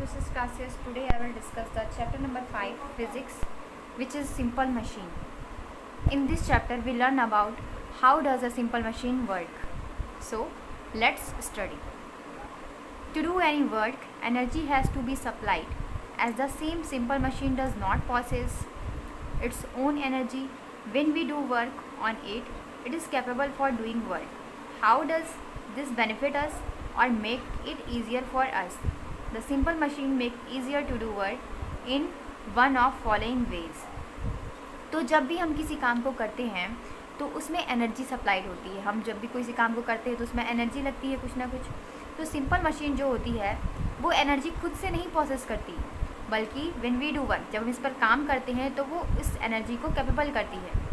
this is classes. Today I will discuss the chapter number 5 physics, which is simple machine. In this chapter we learn about how does a simple machine work. So let's study. To do any work, energy has to be supplied. As the same simple machine does not possess its own energy, when we do work on it, it is capable for doing work. How does this benefit us or make it easier for us? The simple machine make easier to do work in one of following ways. तो जब भी हम किसी काम को करते हैं तो उसमें एनर्जी सप्लाइड होती है. हम जब भी किसी काम को करते हैं तो उसमें एनर्जी लगती है कुछ ना कुछ. तो सिंपल मशीन जो होती है वो एनर्जी खुद से नहीं प्रोसेस करती, बल्कि व्हेन वी डू वर्क, जब हम इस पर काम करते हैं तो वो इस एनर्जी को कैपेबल करती है.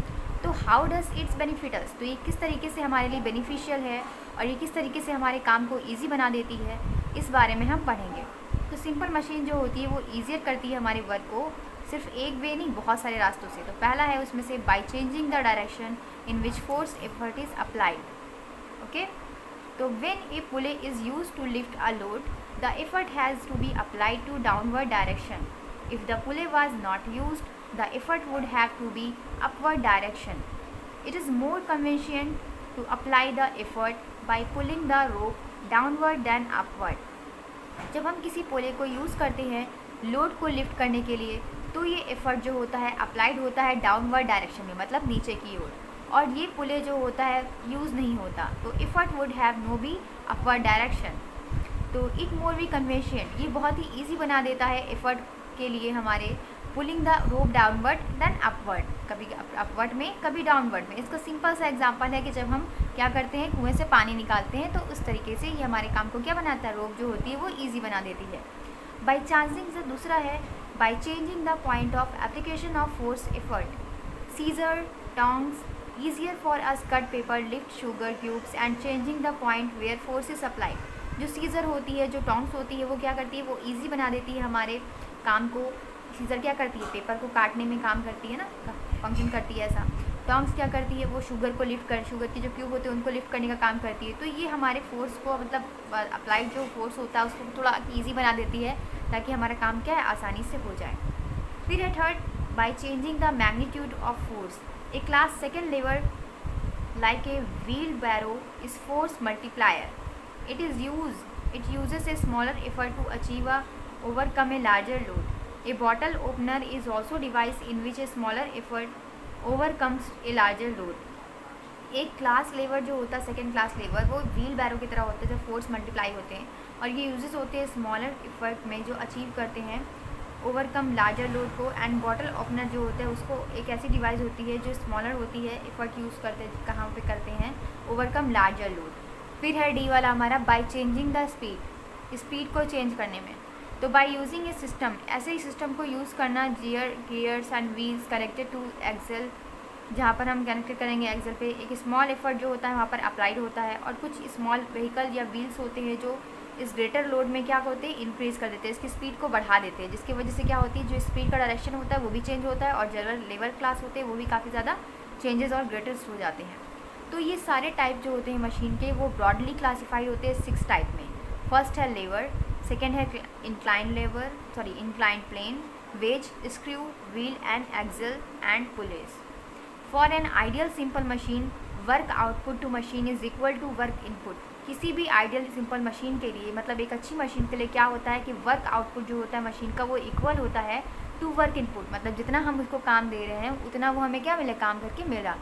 तो हाउ डज इट्स बेनिफिट अस, तो ये किस तरीके से हमारे लिए बेनिफिशियल है और ये किस तरीके से हमारे काम को ईजी बना देती है, इस बारे में हम पढ़ेंगे. तो सिंपल मशीन जो होती है वो ईजियर करती है हमारे वर्क को, सिर्फ एक वे नहीं, बहुत सारे रास्तों से. तो पहला है उसमें से by changing the direction in which force effort is applied. Okay, तो when a pulley is used to lift a load, the effort has to be applied to downward direction. If the pulley was not used, the effort would have to be upward direction. It is more convenient to apply the effort by pulling the rope downward than upward. जब हम किसी पोले को use करते हैं load को lift करने के लिए, तो ये एफर्ट जो होता है अप्लाइड होता है डाउनवर्ड डायरेक्शन में, मतलब नीचे की ओर, और ये पुले जो होता है यूज़ नहीं होता, तो effort would have no be upward direction. तो इट मोर बी कन्वेंशियंट, ये बहुत ही ईजी बना देता है एफर्ट के लिए हमारे pulling the rope downward then upward, कभी अपवर्ड में कभी डाउनवर्ड में. इसका सिंपल सा एग्जांपल है कि जब हम क्या करते हैं, कुएं से पानी निकालते हैं, तो उस तरीके से ये हमारे काम को क्या बनाता है, रोप जो होती है वो इजी बना देती है. बाई चांसिंग से दूसरा है by changing the point of application of force effort. Scissor, tongs, easier for us cut paper, lift sugar cubes and changing the point where force is applied. जो सीजर होती है, जो टोंग्स होती है, वो क्या करती है, वो ईजी बना देती है हमारे काम को. सीजर क्या करती है, पेपर को काटने में काम करती है ना, फंक्शन करती है ऐसा. टोंग्स क्या करती है, वो शुगर को लिफ्ट कर, शुगर के जो क्यूब होते हैं उनको लिफ्ट करने का काम करती है. तो ये हमारे फोर्स को, मतलब अप्लाइड जो फोर्स होता है उसको थोड़ा ईजी बना देती है, ताकि हमारा काम क्या है आसानी से हो जाए. फिर है third, by changing the magnitude of force. A class second lever like a wheelbarrow is force multiplier. It uses a smaller effort to achieve a overcome a larger load. A bottle opener is also device in which a smaller effort overcomes a larger load. एक class लेवर जो होता है, second class लेवर, वो wheel बैरो की तरह होते हैं जब फोर्स मल्टीप्लाई होते हैं, और ये यूजेस होते हैं स्मॉलर इफर्ट में जो अचीव करते हैं ओवरकम लार्जर लोड को. एंड बॉटल ओपनर जो होता है उसको एक ऐसी डिवाइस होती है जो स्मॉलर होती है, इफर्ट यूज़ करते हैं, कहाँ पे करते हैं, ओवरकम लार्जर लोड. फिर है डी वाला हमारा by changing the speed, speed को चेंज करने में. तो बाय यूजिंग ए सिस्टम, ऐसे ही सिस्टम को यूज़ करना, gears and wheels connected to axle, जहाँ पर हम कनेक्टेड करेंगे एक्सेल पे. एक स्मॉल एफर्ट जो होता है वहाँ पर अप्लाइड होता है, और कुछ स्मॉल व्हीकल या व्हील्स होते हैं जो इस ग्रेटर लोड में क्या होते हैं, इंक्रीज़ कर देते हैं, इसकी स्पीड को बढ़ा देते हैं, जिसकी वजह से क्या होती है, जो स्पीड का डायरेक्शन होता है वो भी चेंज होता है, और जो लेवल क्लास होते हैं वो भी काफ़ी ज़्यादा चेंजेस और ग्रेटर्स हो जाते हैं. तो ये सारे टाइप जो होते हैं मशीन के, वो ब्रॉडली क्लासीफाई होते हैं 6 टाइप में. फर्स्ट है लेवर, सेकेंड है incline plane, wedge, screw, wheel and axle and pulleys. For an ideal simple machine, work output to machine is equal to work input. किसी भी आइडियल सिंपल मशीन के लिए, मतलब एक अच्छी मशीन के लिए क्या होता है कि वर्क आउटपुट जो होता है मशीन का वो इक्वल होता है टू वर्क इनपुट, मतलब जितना हम उसको काम दे रहे हैं उतना वो हमें क्या मिले, काम करके मिल रहा.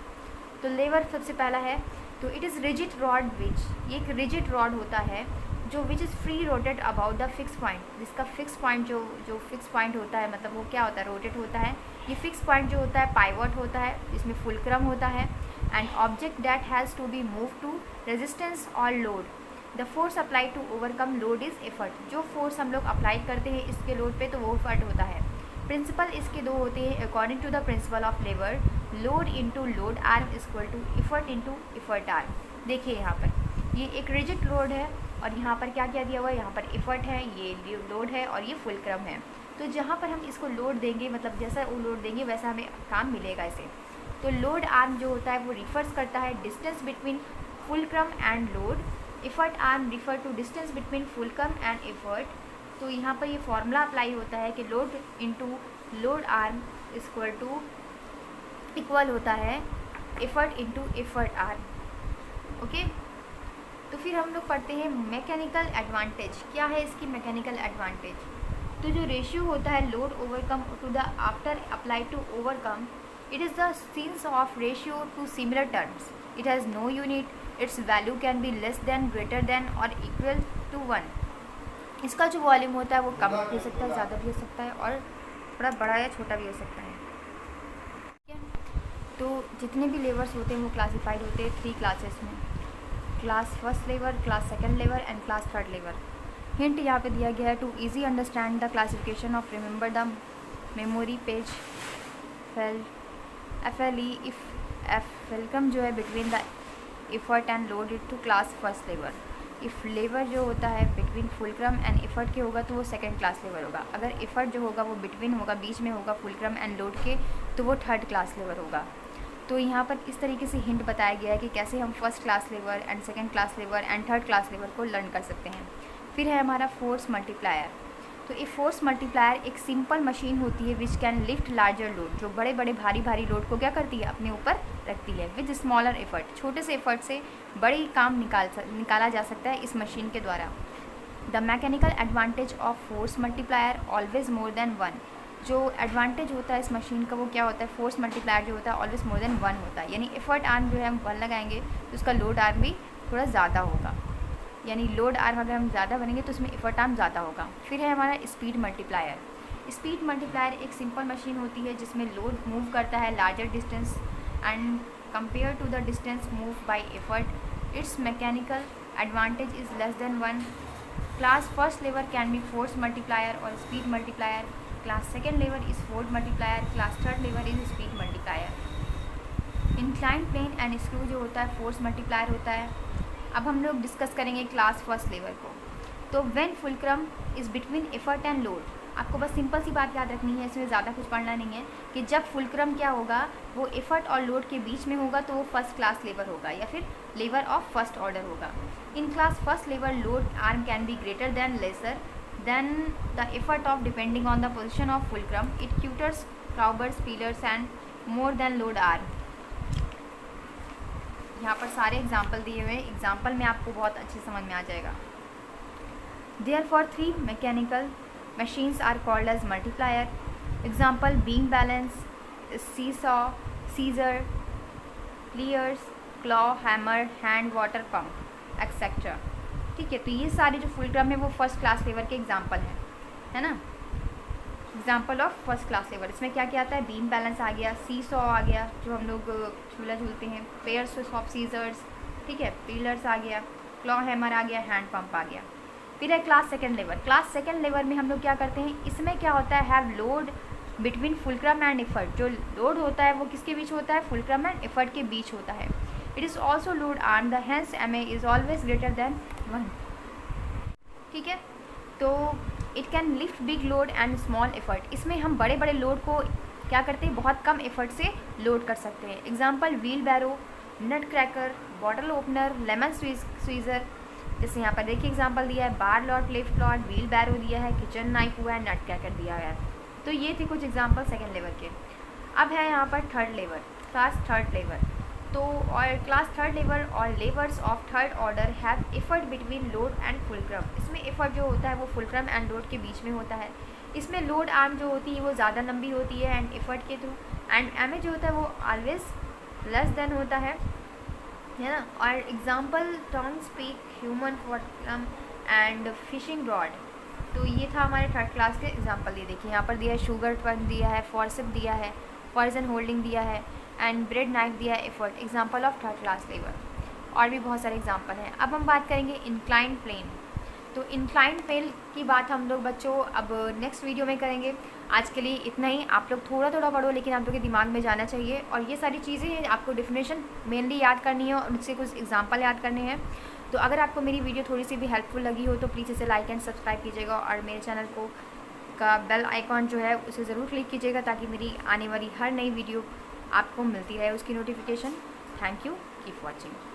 तो लेवर सबसे पहला है, तो इट इज़ रिजिड रॉड विच, ये एक रिजिड रॉड होता है जो which is free rotate about the fix point, जिसका फिक्स पॉइंट जो फिक्स पॉइंट होता है, मतलब वो क्या होता है, रोटेट होता है. ये फिक्स पॉइंट जो होता है पाइवट होता है, इसमें फुलक्रम होता है. And object that has to be move to resistance और load. The force applied to overcome load is effort. जो फोर्स हम लोग अप्लाई करते हैं इसके लोड पे, तो वो एफर्ट होता है. प्रिंसिपल इसके दो होते हैं according to the principle of lever, load into load arm equal to effort into effort arm. देखिए यहाँ पर ये एक रिजिड लोड है, और यहाँ पर क्या क्या दिया हुआ है, यहाँ पर इफर्ट है, ये लोड है, और ये फुलक्रम है. तो जहाँ पर हम इसको लोड देंगे, मतलब जैसा वो लोड देंगे वैसा हमें काम मिलेगा इसे. तो लोड आर्म जो होता है वो रिफर्स करता है distance between fulcrum and load. Effort arm refer to distance between fulcrum and effort. तो यहाँ पर ये फॉर्मूला अप्लाई होता है कि load into load arm equal होता है effort into effort arm. Okay, तो फिर हम लोग पढ़ते हैं मैकेनिकल एडवांटेज। क्या है इसकी मैकेनिकल एडवांटेज? तो जो रेशियो होता है load overcome to the after apply to overcome, it is the since of ratio to similar terms, it has no unit, it's value can be less than, greater than और equal to 1। इसका जो volume होता है वो कम भी हो सकता है, ज़्यादा भी हो सकता है और थोड़ा बड़ा या छोटा भी हो सकता है। ठीक है, तो जितने भी लेवर्स होते हैं वो क्लासिफाइड होते हैं 3 क्लासेस में, class first lever, class second lever and class third lever. Hint यहाँ पे दिया गया है to easy understand the classification of remember the memory page FLE if welcome जो है between the effort and load it to class first lever. If lever जो होता है बिटवीन फुलक्रम एंड एफर्ट के होगा तो वो सेकंड क्लास लेवर होगा। अगर एफर्ट जो होगा वो बिटवीन होगा, बीच में होगा फुलक्रम एंड लोड के, तो वो थर्ड क्लास लेवर होगा। तो यहाँ पर इस तरीके से हिंट बताया गया है कि कैसे हम first class lever and second class lever and third class lever को लर्न कर सकते हैं। फिर है हमारा फोर्स मल्टीप्लायर। तो ये फोर्स मल्टीप्लायर एक सिंपल मशीन होती है which can lift larger load, जो बड़े बड़े भारी भारी लोड को क्या करती है, अपने ऊपर रखती है विद स्मॉलर एफर्ट। छोटे से एफर्ट से बड़ी काम निकाला जा सकता है इस मशीन के द्वारा। The mechanical advantage of force multiplier always more than 1। जो एडवांटेज होता है इस मशीन का वो क्या होता है, फोर्स मल्टीप्लायर जो होता है ऑलवेज मोर देन 1 होता है। यानी एफर्ट आर्म जो है हम 1 लगाएंगे तो उसका लोड आर्म भी थोड़ा ज़्यादा होगा, यानी लोड आर्म अगर हम ज़्यादा बनेंगे तो उसमें एफर्ट आर्म ज़्यादा होगा। फिर है हमारा स्पीड मल्टीप्लायर। स्पीड मल्टीप्लायर एक सिंपल मशीन होती है जिसमें लोड मूव करता है larger distance and compare to the distance move by effort. Its mechanical advantage is less than 1। Class first lever can be force multiplier और speed multiplier, class second lever is force multiplier, class third lever is speed multiplier. Incline plane and screw जो होता है force multiplier होता है। अब हम लोग discuss करेंगे क्लास फर्स्ट लेवर को। तो when fulcrum is between effort and load, आपको बस सिंपल सी बात याद रखनी है, इसमें ज़्यादा कुछ पढ़ना नहीं है कि जब फुलक्रम क्या होगा वो एफर्ट और लोड के बीच में होगा तो वो फर्स्ट क्लास लेवर होगा या फिर लेवर ऑफ फर्स्ट ऑर्डर होगा। In class first lever load arm can be greater than lesser than the effort of depending on the position of fulcrum, it cutters, crowbars, pliers and more than load arm. यहाँ पर सारे example दिए हुए, example में आपको बहुत अच्छे समझ में आ जाएगा। Therefore 3 mechanical machines are called as multiplier. Example beam balance, seesaw, scissor, pliers, claw, hammer, hand water pump, etc. ठीक है, तो ये सारे जो फुलक्रम है वो फर्स्ट क्लास लेवर के एग्जाम्पल है ना। एग्जाम्पल ऑफ फर्स्ट क्लास लेवर, इसमें क्या क्या आता है, बीम बैलेंस आ गया, सीसॉ आ गया जो हम लोग झूला झूलते हैं, पेयर्स ऑफ सीजर्स, ठीक है, पिलर्स आ गया, क्लॉ हैमर आ गया, हैंड पंप आ गया। फिर है क्लास सेकंड लेवर। क्लास सेकंड लेवर में हम लोग क्या करते हैं, इसमें क्या होता है, have load between fulcrum and effort. जो लोड होता है वो किसके बीच होता है, फुलक्रम एंड एफर्ट के बीच होता है। It is also load arm, the hence MA is always greater than 1। ठीक है, तो it can lift big load and small effort. इसमें हम बड़े बड़े लोड को क्या करते हैं, बहुत कम एफर्ट से लोड कर सकते हैं। Example wheelbarrow, nutcracker, bottle opener, lemon squeezer. जैसे यहाँ पर देखिए एग्जाम्पल दिया है, bar lot, lift lot, wheelbarrow दिया है, किचन नाइफ हुआ है, नट क्रैकर दिया है। तो ये थे कुछ एग्जाम्पल सेकेंड लेवर के। अब है यहाँ पर थर्ड लेवर, क्लास थर्ड लेवर। तो और क्लास थर्ड लेवर और levers of third order have effort between load and fulcrum. इसमें एफर्ट जो होता है वो फुलक्रम एंड लोड के बीच में होता है। इसमें लोड आर्म जो होती है वो ज़्यादा लंबी होती है एंड एफर्ट के थ्रू, एंड MA जो होता है वो ऑलवेज लेस देन होता है ना। और example turn speak, human fulcrum and fishing rod. तो ये था हमारे थर्ड क्लास के एग्जाम्पल। ये देखिए यहाँ पर दिया है, शुगर टर्न दिया है, फॉर्सिप दिया है, पॉइजन होल्डिंग दिया है एंड ब्रेड नाइफ दिया है, effort. Example of third class lever. और भी बहुत सारे एग्जाम्पल हैं। अब हम बात करेंगे इंक्लाइन प्लेन। तो इंक्लाइन प्लेन की बात हम लोग बच्चों अब नेक्स्ट वीडियो में करेंगे। आज के लिए इतना ही। आप लोग थोड़ा थोड़ा पढ़ो लेकिन आप लोग के दिमाग में जाना चाहिए, और ये सारी चीज़ें आपको डेफिनेशन मेनली याद करनी है और उससे कुछ एग्जाम्पल याद करने हैं। तो अगर आपको मेरी वीडियो थोड़ी सी भी हेल्पफुल लगी हो तो प्लीज़ इसे लाइक एंड सब्सक्राइब कीजिएगा, और मेरे चैनल को का बेल आइकॉन जो है उसे ज़रूर क्लिक कीजिएगा ताकि मेरी आने वाली हर नई वीडियो आपको मिलती रहे उसकी notification. Thank you, keep watching.